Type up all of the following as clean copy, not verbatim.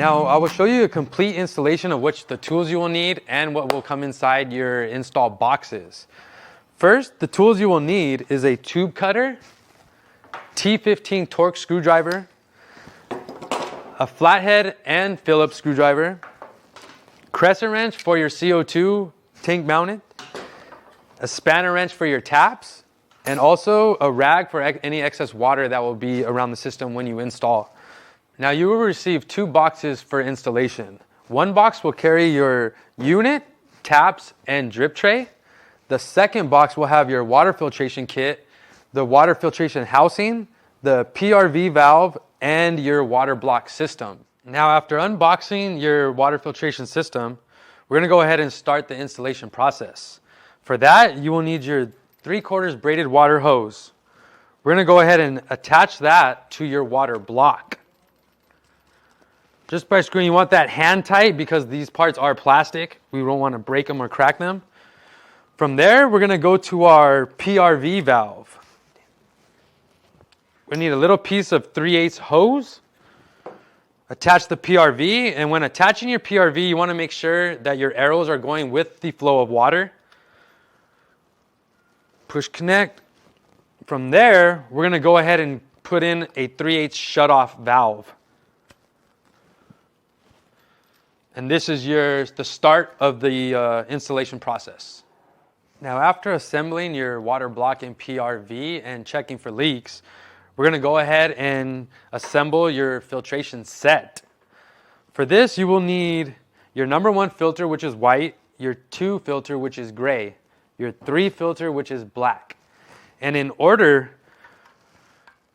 Now I will show you a complete installation of which the tools you will need and what will come inside your install boxes. First, the tools you will need is a tube cutter, T15 torque screwdriver, a flathead and Phillips screwdriver, crescent wrench for your CO2 tank mounted, a spanner wrench for your taps, and also a rag for any excess water that will be around the system when you install. Now you will receive 2 boxes for installation. One box will carry your unit, taps, and drip tray. The second box will have your water filtration kit, the water filtration housing, the PRV valve, and your water block system. Now after unboxing your water filtration system, we're going to go ahead and start the installation process. For that, you will need your 3/4 braided water hose. We're going to go ahead and attach that to your water block. Just by screwing, you want that hand tight because these parts are plastic. We don't want to break them or crack them. From there, we're going to go to our PRV valve. We need a little piece of 3/8 hose. Attach the PRV, and when attaching your PRV, you want to make sure that your arrows are going with the flow of water. Push connect. From there, we're going to go ahead and put in a 3/8 shutoff valve. And this is the start of the installation process. Now after assembling your water block and PRV and checking for leaks, we're going to go ahead and assemble your filtration set. For this, you will need your number 1 filter, which is white, your 2 filter, which is gray, your 3 filter, which is black. And in order,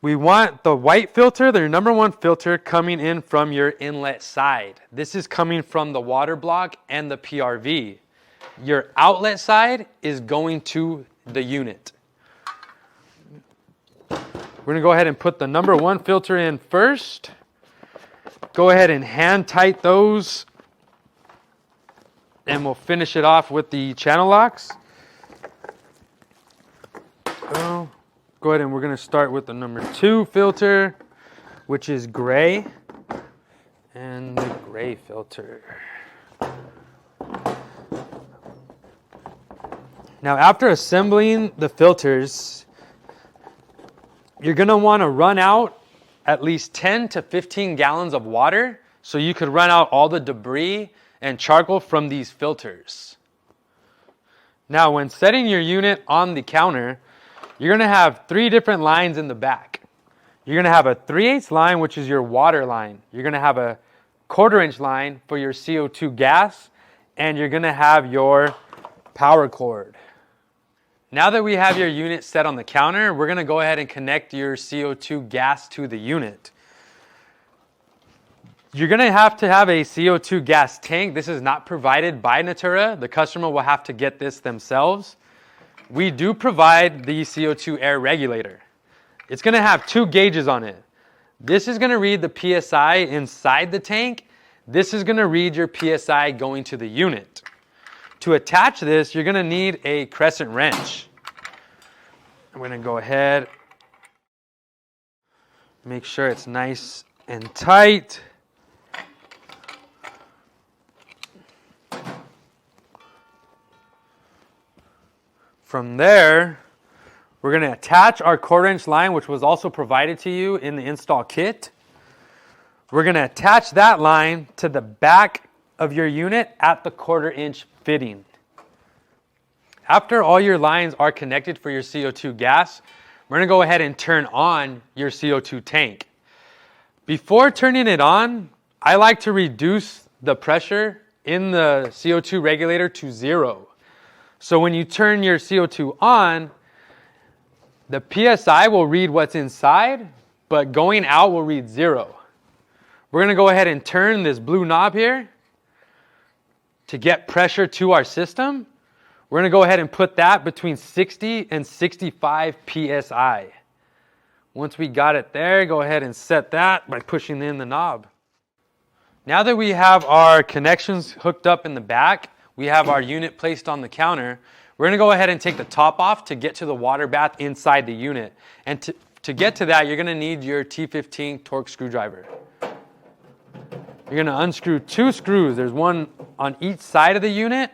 we want the white filter, the number 1 filter, coming in from your inlet side. This is coming from the water block and the PRV. Your outlet side is going to the unit. We're going to go ahead and put the number 1 filter in first. Go ahead and hand tight those. And we'll finish it off with the channel locks. Go ahead and we're going to start with the number 2 filter, which is gray. And the gray filter. Now after assembling the filters, you're going to want to run out at least 10 to 15 gallons of water so you could run out all the debris and charcoal from these filters. Now when setting your unit on the counter, you're going to have 3 different lines in the back. You're going to have a 3/8 line, which is your water line. You're going to have a 1/4 inch line for your CO2 gas, and you're going to have your power cord. Now that we have your unit set on the counter, we're going to go ahead and connect your CO2 gas to the unit. You're going to have a CO2 gas tank. This is not provided by Natura. The customer will have to get this themselves. We do provide the CO2 air regulator. It's going to have 2 gauges on it. This is going to read the PSI inside the tank. This is going to read your PSI going to the unit. To attach this, you're going to need a crescent wrench. I'm going to go ahead, make sure it's nice and tight. From there, we're going to attach our 1/4 inch line, which was also provided to you in the install kit. We're going to attach that line to the back of your unit at the 1/4 inch fitting. After all your lines are connected for your CO2 gas, we're going to go ahead and turn on your CO2 tank. Before turning it on, I like to reduce the pressure in the CO2 regulator to 0. So when you turn your CO2 on, the PSI will read what's inside, but going out will read 0. We're going to go ahead and turn this blue knob here to get pressure to our system. We're going to go ahead and put that between 60 and 65 PSI. Once we got it there, go ahead and set that by pushing in the knob. Now that we have our connections hooked up in the back, we have our unit placed on the counter, we're going to go ahead and take the top off to get to the water bath inside the unit. And to get to that, you're going to need your T15 torque screwdriver. You're going to unscrew 2 screws. There's one on each side of the unit.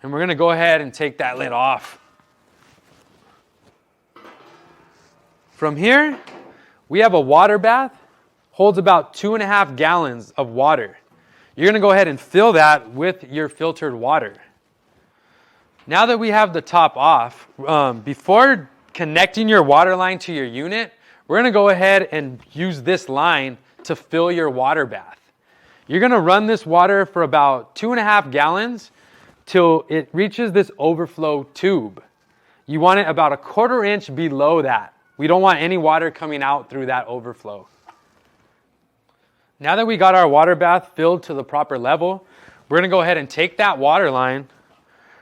And we're going to go ahead and take that lid off. From here, we have a water bath. Holds about 2.5 gallons of water. You're going to go ahead and fill that with your filtered water. Now that we have the top off, before connecting your water line to your unit, we're going to go ahead and use this line to fill your water bath. You're going to run this water for about 2.5 gallons till it reaches this overflow tube. You want it about 1/4 inch below that. We don't want any water coming out through that overflow. Now that we got our water bath filled to the proper level, we're going to go ahead and take that water line.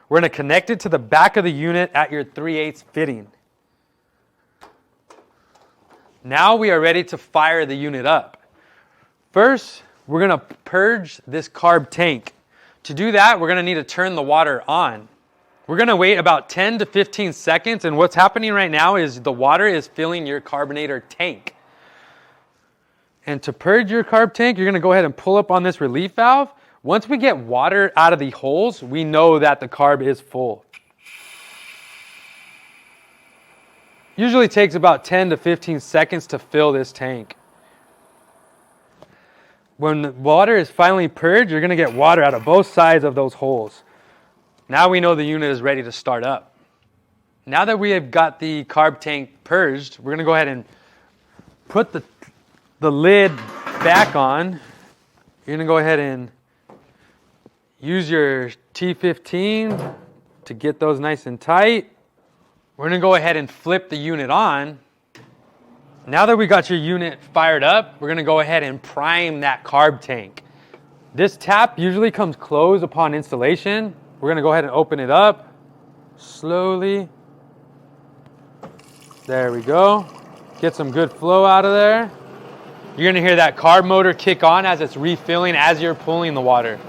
We're going to connect it to the back of the unit at your 3/8 fitting. Now we are ready to fire the unit up. First, we're going to purge this carb tank. To do that, we're going to need to turn the water on. We're going to wait about 10 to 15 seconds, and what's happening right now is the water is filling your carbonator tank. And to purge your carb tank, you're going to go ahead and pull up on this relief valve. Once we get water out of the holes, we know that the carb is full. Usually takes about 10 to 15 seconds to fill this tank. When the water is finally purged, you're going to get water out of both sides of those holes. Now we know the unit is ready to start up. Now that we have got the carb tank purged, we're going to go ahead and put the lid back on. You're going to go ahead and use your T15 to get those nice and tight. We're going to go ahead and flip the unit on. Now that we got your unit fired up, we're going to go ahead and prime that carb tank. This tap usually comes closed upon installation. We're going to go ahead and open it up slowly. There we go. Get some good flow out of there. You're going to hear that carb motor kick on as it's refilling as you're pulling the water.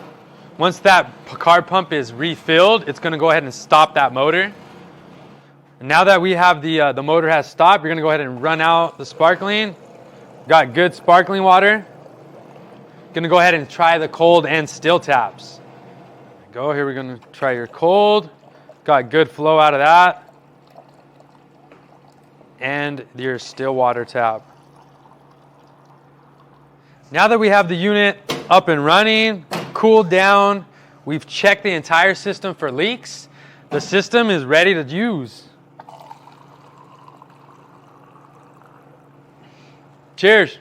Once that carb pump is refilled, it's going to go ahead and stop that motor. And now that we have the motor has stopped, you're going to go ahead and run out the sparkling. Got good sparkling water. Going to go ahead and try the cold and still taps. There we go. Here we're going to try your cold. Got good flow out of that. And your still water tap. Now that we have the unit up and running, cooled down, we've checked the entire system for leaks. The system is ready to use. Cheers.